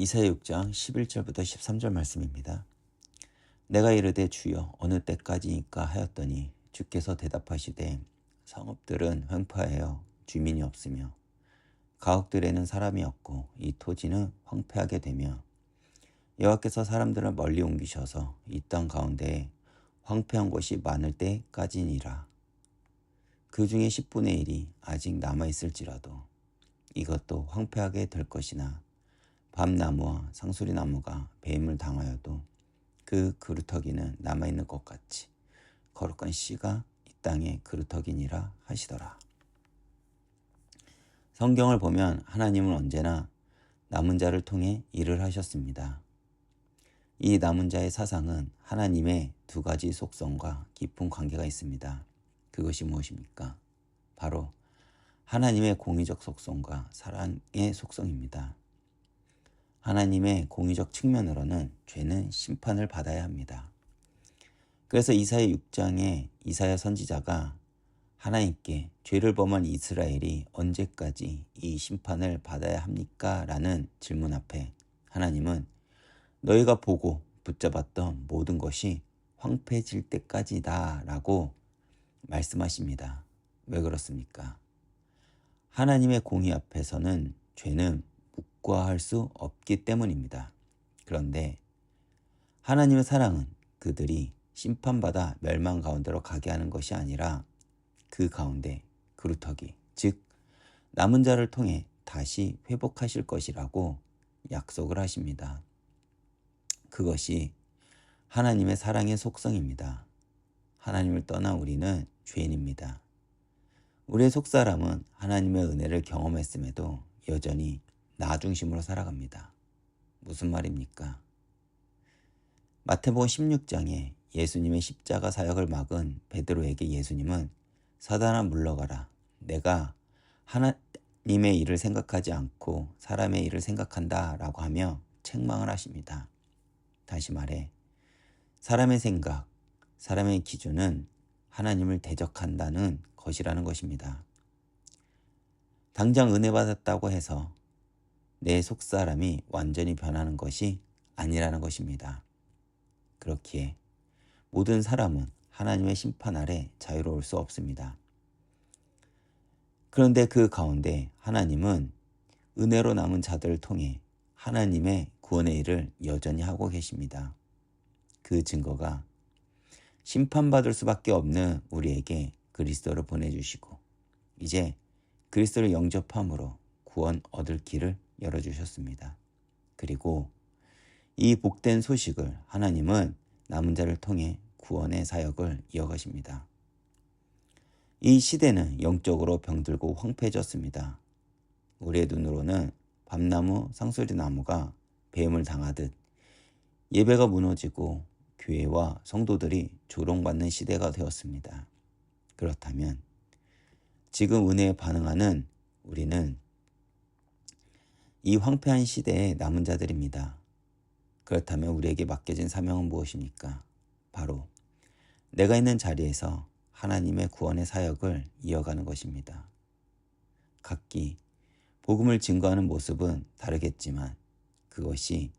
이사야 6장 11절부터 13절 말씀입니다. 내가 이르되 주여 어느 때까지니까 하였더니 주께서 대답하시되 성읍들은 횡포하여 주민이 없으며 가옥들에는 사람이 없고 이 토지는 황폐하게 되며 여호와께서 사람들을 멀리 옮기셔서 이 땅 가운데에 황폐한 곳이 많을 때까지니라. 그 중에 10분의 1이 아직 남아있을지라도 이것도 황폐하게 될 것이나 밤나무와 상수리나무가 배임을 당하여도 그 그루터기는 남아있는 것 같이 거룩한 씨가 이 땅의 그루터기니라 하시더라. 성경을 보면 하나님은 언제나 남은 자를 통해 일을 하셨습니다. 이 남은 자의 사상은 하나님의 두 가지 속성과 깊은 관계가 있습니다. 그것이 무엇입니까? 바로 하나님의 공의적 속성과 사랑의 속성입니다. 하나님의 공의적 측면으로는 죄는 심판을 받아야 합니다. 그래서 이사야 6장에 이사야 선지자가 하나님께 죄를 범한 이스라엘이 언제까지 이 심판을 받아야 합니까? 라는 질문 앞에 하나님은 너희가 보고 붙잡았던 모든 것이 황폐해질 때까지다 라고 말씀하십니다. 왜 그렇습니까? 하나님의 공의 앞에서는 죄는 묵과할 수 없기 때문입니다. 그런데 하나님의 사랑은 그들이 심판받아 멸망 가운데로 가게 하는 것이 아니라 그 가운데 그루터기, 즉 남은 자를 통해 다시 회복하실 것이라고 약속을 하십니다. 그것이 하나님의 사랑의 속성입니다. 하나님을 떠난 우리는 죄인입니다. 우리의 속사람은 하나님의 은혜를 경험했음에도 여전히 나 중심으로 살아갑니다. 무슨 말입니까? 마태복음 16장에 예수님의 십자가 사역을 막은 베드로에게 예수님은 사단아 물러가라. 내가 하나님의 일을 생각하지 않고 사람의 일을 생각한다 라고 하며 책망을 하십니다. 다시 말해 사람의 생각, 사람의 기준은 하나님을 대적한다는 것이라는 것입니다. 당장 은혜 받았다고 해서 내 속사람이 완전히 변하는 것이 아니라는 것입니다. 그렇기에 모든 사람은 하나님의 심판 아래 자유로울 수 없습니다. 그런데 그 가운데 하나님은 은혜로 남은 자들을 통해 하나님의 구원의 일을 여전히 하고 계십니다. 그 증거가 심판받을 수밖에 없는 우리에게 그리스도를 보내주시고 이제 그리스도를 영접함으로 구원 얻을 길을 열어주셨습니다. 그리고 이 복된 소식을 하나님은 남은 자를 통해 구원의 사역을 이어가십니다. 이 시대는 영적으로 병들고 황폐해졌습니다. 우리의 눈으로는 밤나무, 상수리나무가 배임을 당하듯 예배가 무너지고 교회와 성도들이 조롱받는 시대가 되었습니다. 그렇다면 지금 은혜에 반응하는 우리는 이 황폐한 시대의 남은 자들입니다. 그렇다면 우리에게 맡겨진 사명은 무엇입니까? 바로 내가 있는 자리에서 하나님의 구원의 사역을 이어가는 것입니다. 각기 복음을 증거하는 모습은 다르겠지만 그것이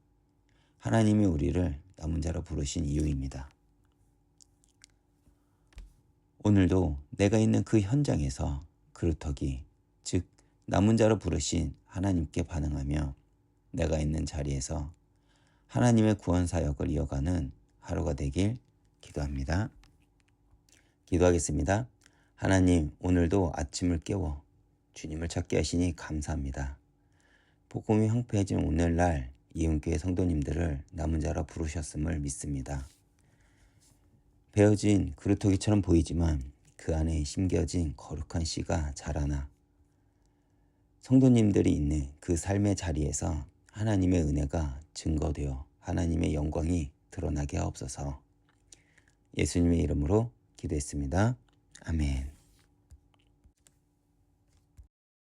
하나님이 우리를 남은 자로 부르신 이유입니다. 오늘도 내가 있는 그 현장에서 그루터기, 즉 남은 자로 부르신 하나님께 반응하며 내가 있는 자리에서 하나님의 구원 사역을 이어가는 하루가 되길 기도합니다. 기도하겠습니다. 하나님, 오늘도 아침을 깨워 주님을 찾게 하시니 감사합니다. 복음이 황폐해진 오늘날 이은교회 성도님들을 남은 자로 부르셨음을 믿습니다. 베어진 그루터기처럼 보이지만 그 안에 심겨진 거룩한 씨가 자라나 성도님들이 있는 그 삶의 자리에서 하나님의 은혜가 증거되어 하나님의 영광이 드러나게 하옵소서. 예수님의 이름으로 기도했습니다. 아멘.